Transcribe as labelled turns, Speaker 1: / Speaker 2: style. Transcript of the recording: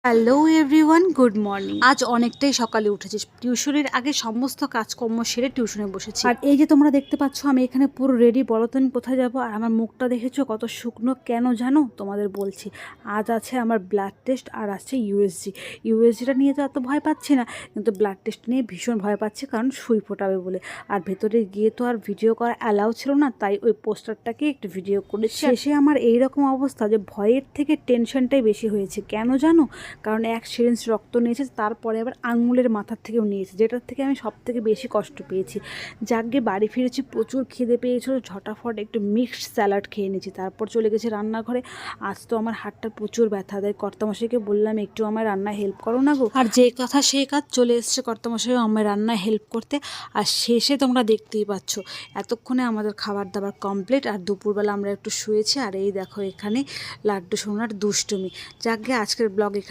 Speaker 1: Hello everyone, good morning. আজ অনেকটাই সকালে উঠেছি, টিউশনের আগে সমস্ত কাজকর্ম সেরে টিউশনে বসেছি। আর এই যে তোমরা দেখতে পাচ্ছ আমি এখানে পুরো রেডি। বলো তো আমি কোথায় যাবো? আর আমার মুখটা দেখেছো কত শুকনো, কেন জানো? তোমাদের বলছি। আজ আছে আমার ব্লাড টেস্ট আর আছে ইউএসজিটা নিয়ে তো এত ভয় পাচ্ছি না, কিন্তু ব্লাড টেস্ট নিয়ে ভীষণ ভয় পাচ্ছি, কারণ সুই ফোটাবে বলে। আর ভেতরে গিয়ে তো আর ভিডিও করা অ্যালাউ ছিল না, তাই ওই পোস্টারটাকে একটু ভিডিও করেছি। শেষে আমার এইরকম অবস্থা যে ভয়ের থেকে টেনশনটাই বেশি হয়েছে। কেন জানো? কারণ এক সিরিঞ্জ রক্ত নিয়েছে, তারপরে আবার আঙুলের মাথার থেকেও নিয়েছে, যেটার থেকে আমি সব থেকে বেশি কষ্ট পেয়েছি। যাকে বাড়ি ফিরেছি, প্রচুর খিদে পেয়েছিল, ঝটাফট একটু মিক্সড স্যালাড খেয়ে নিয়েছি, তারপর চলে গেছি রান্নাঘরে। আজ তো আমার হাতটা প্রচুর ব্যথা দেয়। কর্তামশাইকে বললাম একটু আমার রান্নায় হেল্প করো না গো। আর যে কথা সেই কাজ, চলে এসছে কর্তামশাইও আমার রান্নায় হেল্প করতে। আর শেষে তোমরা দেখতেই পাচ্ছ এতক্ষণে আমাদের খাবার দাবার কমপ্লিট। আর দুপুরবেলা আমরা একটু শুয়েছি। আর এই দেখো এখানে লাড্ডু সোনার দুষ্টুমি। যাকে আজকের ব্লগ এখানে